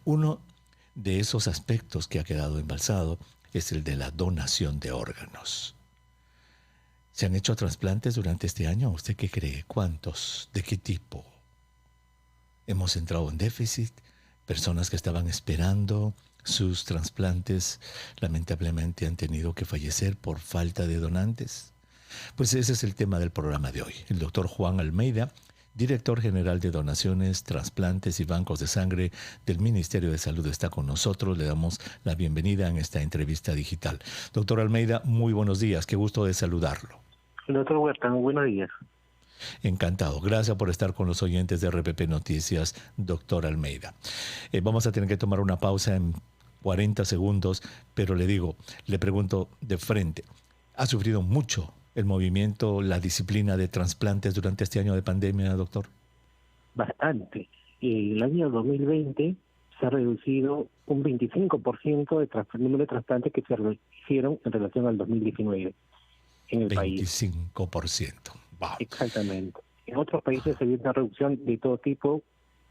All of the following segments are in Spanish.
Uno de esos aspectos que ha quedado embalsado es el de la donación de órganos. ¿Se han hecho trasplantes durante este año? ¿Usted qué cree? ¿Cuántos? ¿De qué tipo? ¿Hemos entrado en déficit? Personas que estaban esperando sus trasplantes lamentablemente han tenido que fallecer por falta de donantes. Pues ese es el tema del programa de hoy. El doctor Juan Almeida, director general de donaciones, trasplantes y bancos de sangre del Ministerio de Salud, está con nosotros. Le damos la bienvenida en esta entrevista digital. Doctor Almeida, muy buenos días. Qué gusto de saludarlo. Doctor Huerta, buenos días. Encantado. Gracias por estar con los oyentes de RPP Noticias, doctor Almeida. Vamos a tener que tomar una pausa en 40 segundos, pero le pregunto de frente, ¿ha sufrido mucho el movimiento, la disciplina de trasplantes durante este año de pandemia, doctor? Bastante. El año 2020 se ha reducido un 25% del número de trasplantes que se hicieron en relación al 2019 en el país. 25%. Wow. Exactamente. En otros países se vio una reducción de todo tipo,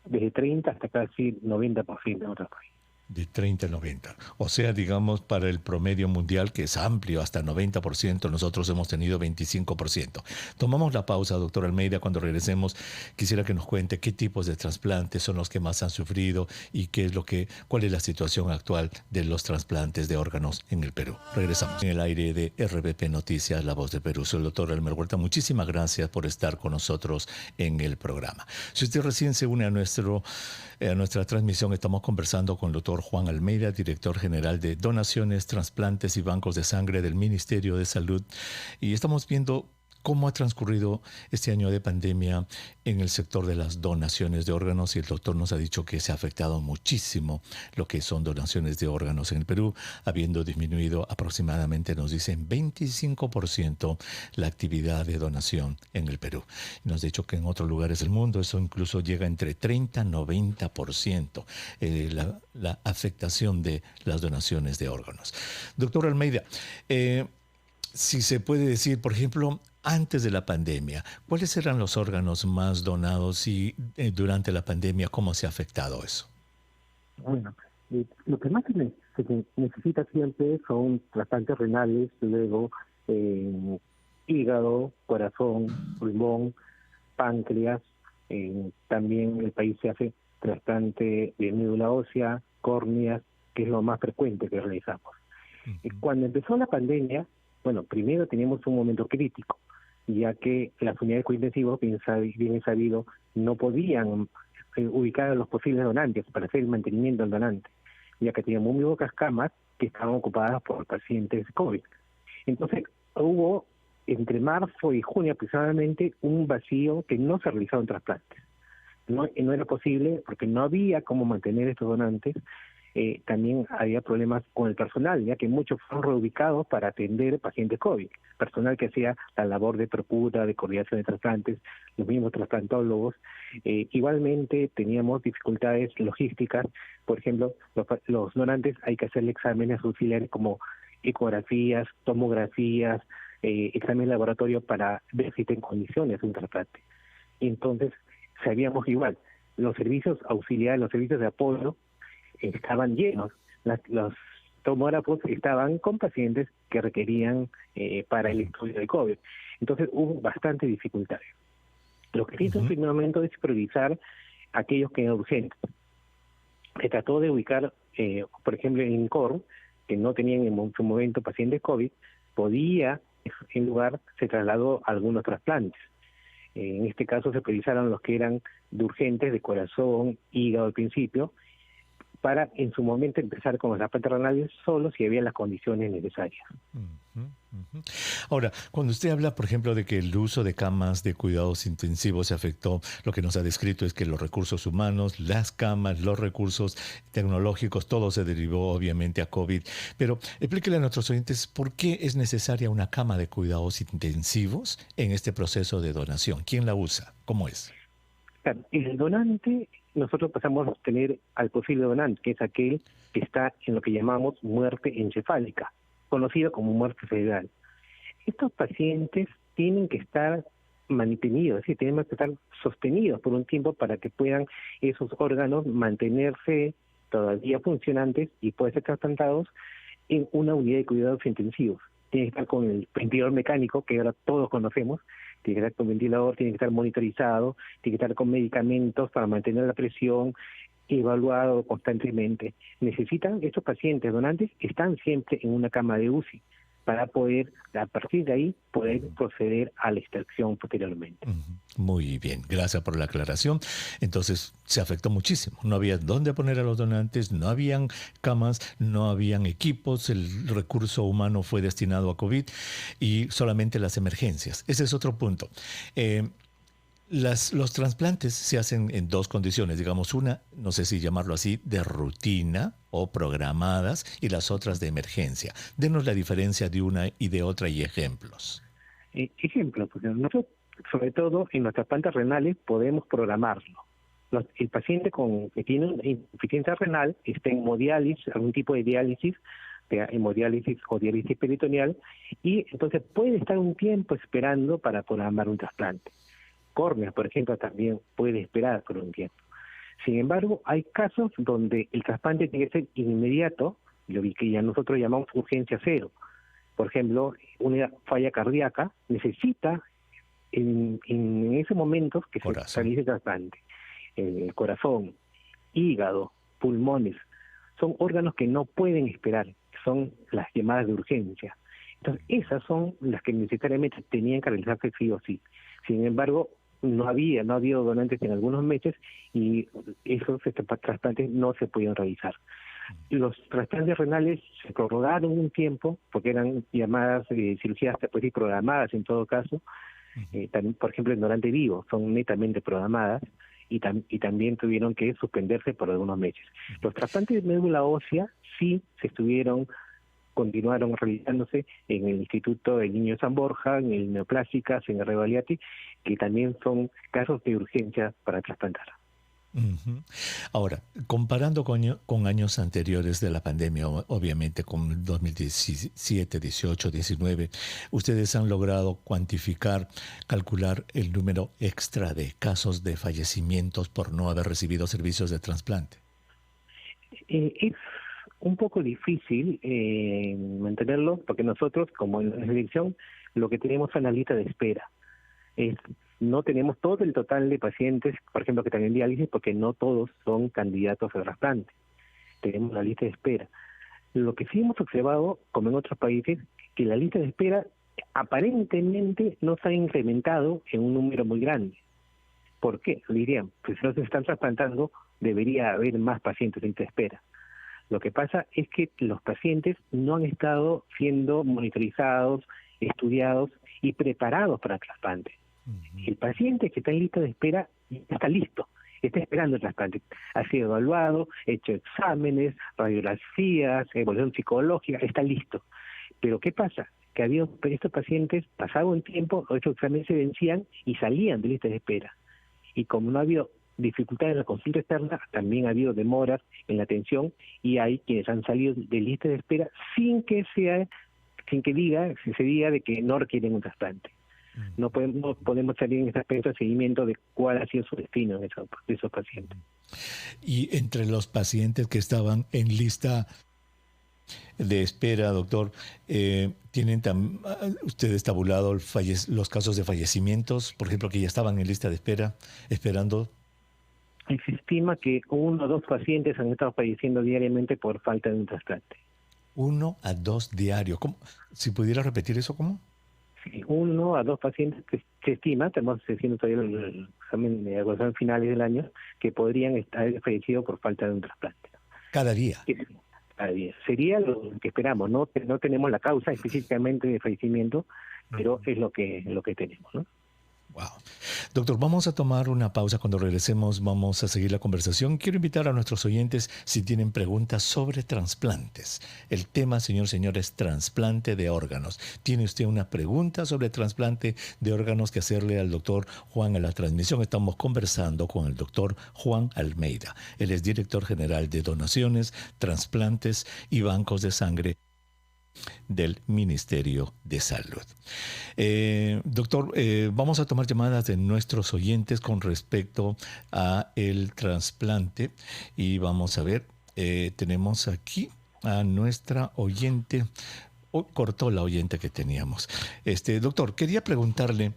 desde 30 hasta casi 90% en otros países. De 30 a 90. O sea, digamos, para el promedio mundial, que es amplio, hasta 90%, nosotros hemos tenido 25%. Tomamos la pausa, doctor Almeida. Cuando regresemos, quisiera que nos cuente qué tipos de trasplantes son los que más han sufrido y cuál es la situación actual de los trasplantes de órganos en el Perú. Regresamos en el aire de RPP Noticias, La Voz de Perú. Soy el doctor Elmer Huerta. Muchísimas gracias por estar con nosotros en el programa. Si usted recién se une a nuestra transmisión, estamos conversando con el doctor Juan Almeida, director general de donaciones, trasplantes y bancos de sangre del Ministerio de Salud. Y estamos viendo cómo ha transcurrido este año de pandemia en el sector de las donaciones de órganos, y el doctor nos ha dicho que se ha afectado muchísimo lo que son donaciones de órganos en el Perú, habiendo disminuido aproximadamente, nos dicen, 25% la actividad de donación en el Perú. Y nos ha dicho que en otros lugares del mundo eso incluso llega entre 30 y 90%, la afectación de las donaciones de órganos. Doctor Almeida, si se puede decir, por ejemplo, antes de la pandemia, ¿cuáles eran los órganos más donados y durante la pandemia cómo se ha afectado eso? Bueno, lo que más se necesita siempre son trasplantes renales, luego hígado, corazón, pulmón, páncreas. También en el país se hace trasplante de médula ósea, córneas, que es lo más frecuente que realizamos. Cuando empezó la pandemia, bueno, primero teníamos un momento crítico, ya que las unidades de cuidados intensivos, bien sabido, no podían ubicar a los posibles donantes para hacer el mantenimiento del donante, ya que teníamos muy pocas camas que estaban ocupadas por pacientes COVID. Entonces, hubo entre marzo y junio aproximadamente un vacío que no se realizaron trasplantes. No era posible porque no había cómo mantener estos donantes. También había problemas con el personal, ya que muchos fueron reubicados para atender pacientes COVID. Personal que hacía la labor de procura, de coordinación de trasplantes, los mismos trasplantólogos. Igualmente teníamos dificultades logísticas. Por ejemplo, los donantes hay que hacerle exámenes auxiliares como ecografías, tomografías, exámenes de laboratorio para ver si está en condiciones un trasplante. Entonces, sabíamos igual, los servicios auxiliares, los servicios de apoyo, estaban llenos. Los tomógrafos estaban con pacientes que requerían para el estudio de COVID. Entonces hubo bastante dificultades. Lo que se hizo en primer momento es priorizar aquellos que eran urgentes. Se trató de ubicar, por ejemplo, en COR, que no tenían en su momento pacientes COVID, en lugar, se trasladó a algunos trasplantes. En este caso se priorizaron los que eran de urgentes, de corazón, hígado al principio, para en su momento empezar con los trasplantes renales solo si había las condiciones necesarias. Ahora, cuando usted habla, por ejemplo, de que el uso de camas de cuidados intensivos se afectó, lo que nos ha descrito es que los recursos humanos, las camas, los recursos tecnológicos, todo se derivó obviamente a COVID. Pero explíquele a nuestros oyentes por qué es necesaria una cama de cuidados intensivos en este proceso de donación. ¿Quién la usa? ¿Cómo es? Claro, el donante, nosotros pasamos a tener al posible donante, que es aquel que está en lo que llamamos muerte encefálica, conocido como muerte cerebral. Estos pacientes tienen que estar mantenidos, es decir, tenemos que estar sostenidos por un tiempo para que puedan esos órganos mantenerse todavía funcionantes y pueden ser trasplantados en una unidad de cuidados intensivos. Tiene que estar con el ventilador mecánico, que ahora todos conocemos, tiene que estar con ventilador, tiene que estar monitorizado, tiene que estar con medicamentos para mantener la presión, evaluado constantemente. Necesitan, estos pacientes donantes están siempre en una cama de UCI para poder, a partir de ahí, poder proceder a la extracción posteriormente. Muy bien, gracias por la aclaración. Entonces, se afectó muchísimo. No había dónde poner a los donantes, no habían camas, no habían equipos, el recurso humano fue destinado a COVID y solamente las emergencias. Ese es otro punto. Los trasplantes se hacen en dos condiciones, digamos una, no sé si llamarlo así, de rutina o programadas y las otras de emergencia. Denos la diferencia de una y de otra y ejemplos. Ejemplo, porque nosotros, sobre todo en los trasplantes renales, podemos programarlo. El paciente que tiene una insuficiencia renal está en hemodiálisis, algún tipo de diálisis, hemodiálisis o diálisis peritoneal, y entonces puede estar un tiempo esperando para programar un trasplante. Córnea, por ejemplo, también puede esperar por un tiempo. Sin embargo, hay casos donde el trasplante tiene que ser inmediato, lo que ya nosotros llamamos urgencia cero. Por ejemplo, una falla cardíaca necesita en ese momento que se realice el trasplante. El corazón, hígado, pulmones, son órganos que no pueden esperar, son las llamadas de urgencia. Entonces, esas son las que necesariamente tenían que realizarse sí o sí. Sin embargo, no ha habido donantes en algunos meses y esos trasplantes no se podían realizar. Los trasplantes renales se prorrogaron un tiempo porque eran llamadas cirugías programadas en todo caso. También, por ejemplo, en donante vivo son netamente programadas y también tuvieron que suspenderse por algunos meses. Los trasplantes de médula ósea sí continuaron realizándose en el Instituto del Niño San Borja, en el Neoplásicas, en el Revaliati, que también son casos de urgencia para trasplantar. Ahora, comparando con años anteriores de la pandemia, obviamente con 2017, 18, 19, ustedes han logrado cuantificar, calcular el número extra de casos de fallecimientos por no haber recibido servicios de trasplante. Es un poco difícil mantenerlo porque nosotros, como en la selección, lo que tenemos es una lista de espera. No tenemos todo el total de pacientes, por ejemplo, que están en diálisis, porque no todos son candidatos a trasplante. Tenemos la lista de espera. Lo que sí hemos observado, como en otros países, que la lista de espera aparentemente no se ha incrementado en un número muy grande. ¿Por qué? Dirían, pues si no se están trasplantando, debería haber más pacientes en lista de espera. Lo que pasa es que los pacientes no han estado siendo monitorizados, estudiados y preparados para el trasplante. El paciente que está en lista de espera está listo, está esperando el trasplante. Ha sido evaluado, hecho exámenes, radiografías, evaluación psicológica, está listo. Pero ¿qué pasa? Que estos pacientes, pasado un tiempo, estos exámenes se vencían y salían de lista de espera. Y como no ha habido dificultades en la consulta externa, también ha habido demoras en la atención y hay quienes han salido de lista de espera sin que se diga de que no requieren un trasplante. No podemos salir en este aspecto de seguimiento de cuál ha sido su destino de esos pacientes. Y entre los pacientes que estaban en lista de espera, doctor, ¿tienen ustedes tabulado los casos de fallecimientos, por ejemplo, que ya estaban en lista de espera, esperando? Se estima que 1 o 2 pacientes han estado falleciendo diariamente por falta de un trasplante. 1 a 2 diarios. ¿Cómo? Si pudiera repetir eso, ¿cómo? Sí, 1 a 2 pacientes que se estima, estamos haciendo todavía el examen de evaluación finales del año, que podrían haber fallecido por falta de un trasplante. ¿Cada día? Cada día. Sería lo que esperamos, no tenemos la causa específicamente de fallecimiento, pero es lo que tenemos, ¿no? Wow. Doctor, vamos a tomar una pausa. Cuando regresemos vamos a seguir la conversación. Quiero invitar a nuestros oyentes si tienen preguntas sobre trasplantes. El tema, señor, es trasplante de órganos. ¿Tiene usted una pregunta sobre trasplante de órganos que hacerle al doctor Juan en la transmisión? Estamos conversando con el doctor Juan Almeida. Él es director general de donaciones, trasplantes y bancos de sangre del Ministerio de Salud. Doctor, vamos a tomar llamadas de nuestros oyentes con respecto a el trasplante y vamos a ver tenemos aquí a nuestra oyente. Oh, cortó la oyente que teníamos. Doctor, quería preguntarle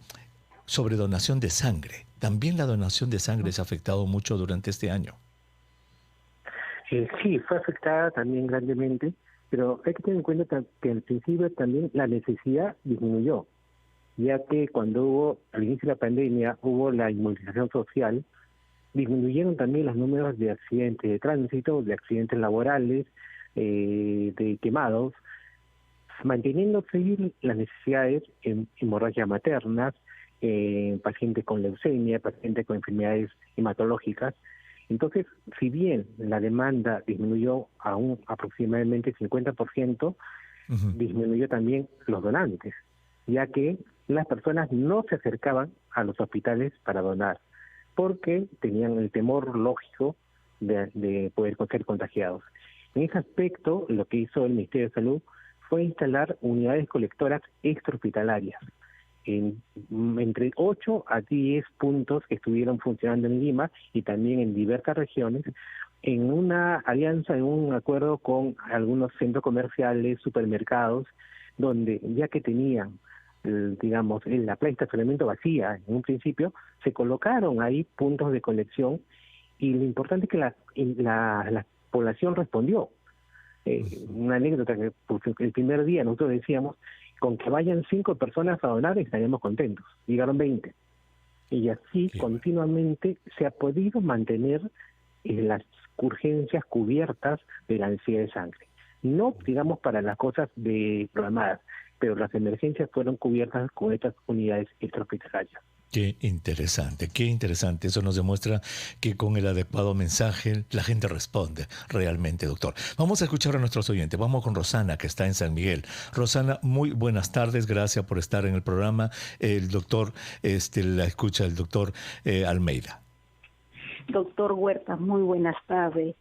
sobre donación de sangre. También la donación de sangre se ha afectado mucho durante este año. Sí, fue afectada también grandemente, pero hay que tener en cuenta que al principio también la necesidad disminuyó, ya que cuando al inicio de la pandemia hubo la inmunización social, disminuyeron también los números de accidentes de tránsito, de accidentes laborales, de quemados, manteniéndose las necesidades en hemorragias maternas, pacientes con leucemia, pacientes con enfermedades hematológicas. Entonces, si bien la demanda disminuyó a un aproximadamente 50%, disminuyó también los donantes, ya que las personas no se acercaban a los hospitales para donar, porque tenían el temor lógico de poder ser contagiados. En ese aspecto, lo que hizo el Ministerio de Salud fue instalar unidades colectoras extrahospitalarias entre 8 a 10 puntos que estuvieron funcionando en Lima y también en diversas regiones, en una alianza, en un acuerdo con algunos centros comerciales, supermercados, donde ya que tenían, digamos, la playa de estacionamiento vacía en un principio, se colocaron ahí puntos de colección y lo importante es que la población respondió. Una anécdota que el primer día nosotros decíamos, con que vayan 5 personas a donar estaríamos contentos. Llegaron 20. Y así continuamente se ha podido mantener las urgencias cubiertas de la necesidad de sangre. No, digamos, para las cosas programadas, pero las emergencias fueron cubiertas con estas unidades extrahospitalarias. Qué interesante, qué interesante. Eso nos demuestra que con el adecuado mensaje la gente responde realmente, doctor. Vamos a escuchar a nuestros oyentes. Vamos con Rosana, que está en San Miguel. Rosana, muy buenas tardes. Gracias por estar en el programa. El doctor, la escucha el doctor Almeida. Doctor Huerta, muy buenas tardes.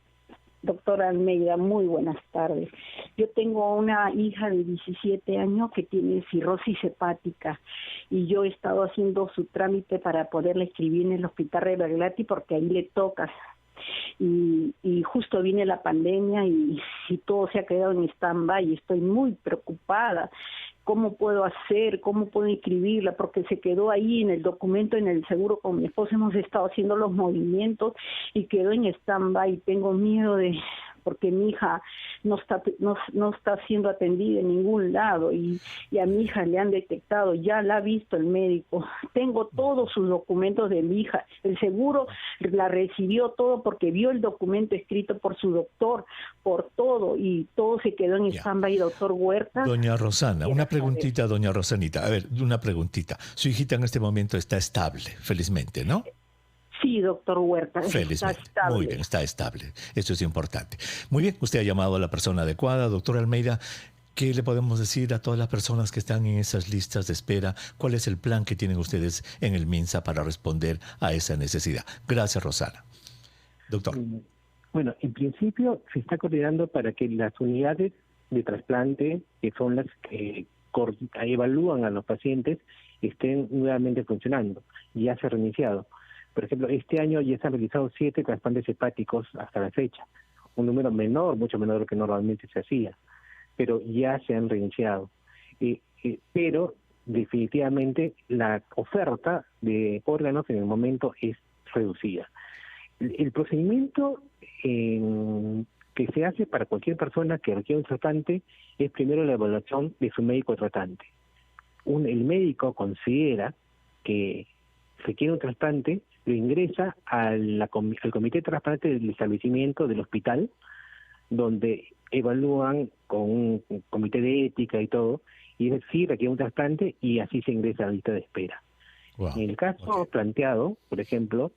Doctor Almeida, muy buenas tardes. Yo tengo una hija de 17 años que tiene cirrosis hepática y yo he estado haciendo su trámite para poderla escribir en el Hospital Rebagliati porque ahí le toca. Y justo viene la pandemia y todo se ha quedado en stand-by y estoy muy preocupada. ¿Cómo puedo hacer? ¿Cómo puedo inscribirla? Porque se quedó ahí en el documento, en el seguro. Con mi esposo hemos estado haciendo los movimientos y quedó en stand-by. Tengo miedo porque mi hija no está siendo atendida en ningún lado y a mi hija le han detectado, ya la ha visto el médico. Tengo todos sus documentos de mi hija. El seguro la recibió todo porque vio el documento escrito por su doctor, por todo, y todo se quedó en stand-by, doctor Huerta. Doña Rosana, una preguntita, doña Rosanita. A ver, una preguntita. Su hijita en este momento está estable, felizmente, ¿no? Sí, doctor Huerta. Felizmente. Está estable. Muy bien, está estable. Eso es importante. Muy bien, usted ha llamado a la persona adecuada. Doctor Almeida, ¿qué le podemos decir a todas las personas que están en esas listas de espera? ¿Cuál es el plan que tienen ustedes en el MINSA para responder a esa necesidad? Gracias, Rosana. Doctor. Bueno, en principio se está coordinando para que las unidades de trasplante, que son las que evalúan a los pacientes, estén nuevamente funcionando. Ya se ha reiniciado. Por ejemplo, este año ya se han realizado 7 trasplantes hepáticos hasta la fecha, un número menor, mucho menor de lo que normalmente se hacía, pero ya se han reiniciado. Pero definitivamente la oferta de órganos en el momento es reducida. El procedimiento que se hace para cualquier persona que requiere un tratante es primero la evaluación de su médico tratante. El médico considera que requiere un trasplante, lo ingresa al comité de trasplante del establecimiento del hospital, donde evalúan con un comité de ética y todo, y es decir, requiere un trasplante y así se ingresa a la lista de espera. Wow. En el caso planteado, por ejemplo,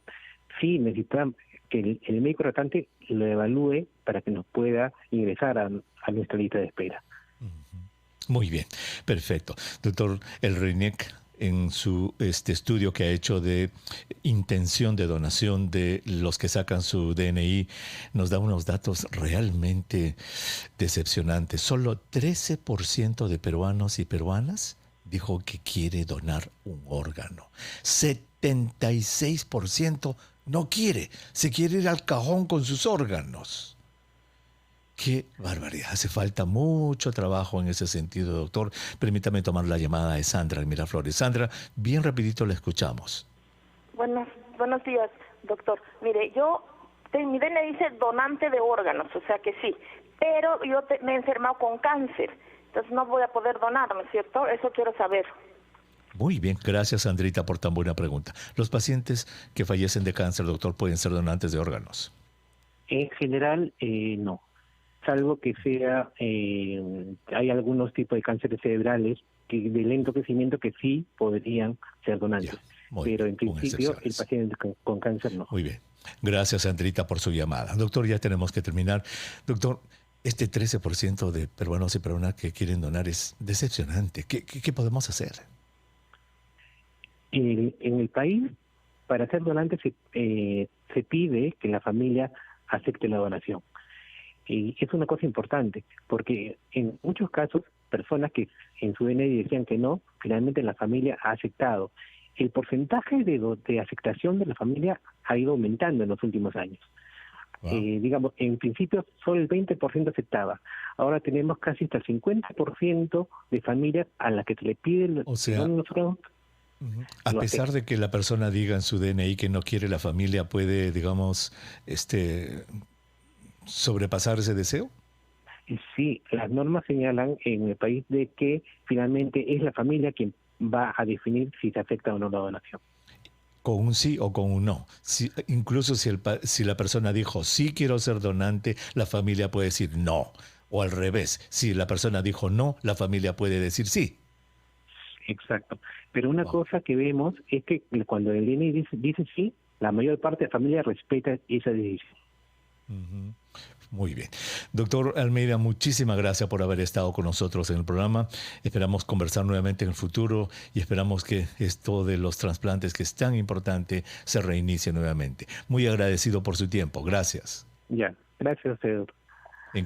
sí necesitan que el médico tratante lo evalúe para que nos pueda ingresar a nuestra lista de espera. Muy bien, perfecto. Doctor Elreynek, en su estudio que ha hecho de intención de donación de los que sacan su DNI, nos da unos datos realmente decepcionantes. Solo 13% de peruanos y peruanas dijo que quiere donar un órgano. 76% no quiere, se quiere ir al cajón con sus órganos. Qué barbaridad. Hace falta mucho trabajo en ese sentido, doctor. Permítame tomar la llamada de Sandra en Miraflores. Sandra, bien rapidito la escuchamos. Buenos días, doctor. Mire, mi DNI dice donante de órganos, o sea que sí, pero yo me he enfermado con cáncer, entonces no voy a poder donar, ¿no es cierto? Eso quiero saber. Muy bien, gracias Sandrita por tan buena pregunta. ¿Los pacientes que fallecen de cáncer, doctor, pueden ser donantes de órganos? En general, no. Salvo que sea, hay algunos tipos de cánceres cerebrales de lento crecimiento que sí podrían ser donantes. Pero en principio el paciente con cáncer no. Muy bien. Gracias, Sandrita, por su llamada. Doctor, ya tenemos que terminar. Doctor, este 13% de peruanos y peruanas que quieren donar es decepcionante. ¿Qué podemos hacer? En el país, para ser donante se pide que la familia acepte la donación. Y es una cosa importante, porque en muchos casos, personas que en su DNI decían que no, finalmente la familia ha aceptado. El porcentaje de aceptación de la familia ha ido aumentando en los últimos años. Wow. Digamos, en principio solo el 20% aceptaba. Ahora tenemos casi hasta el 50% de familias a las que se le pide... O sea, a pesar de que la persona diga en su DNI que no quiere, la familia puede, digamos, sobrepasar ese deseo. Sí, las normas señalan en el país de que finalmente es la familia quien va a definir si se acepta o no la donación. Con un sí o con un no. Incluso si la persona dijo sí quiero ser donante, la familia puede decir no. O al revés, si la persona dijo no, la familia puede decir sí. Exacto. Pero una cosa que vemos es que cuando el DNI dice sí, la mayor parte de la familia respeta esa decisión. Uh-huh. Muy bien. Doctor Almeida, muchísimas gracias por haber estado con nosotros en el programa. Esperamos conversar nuevamente en el futuro y esperamos que esto de los trasplantes, que es tan importante, se reinicie nuevamente. Muy agradecido por su tiempo. Gracias. Ya, gracias a usted, doctor.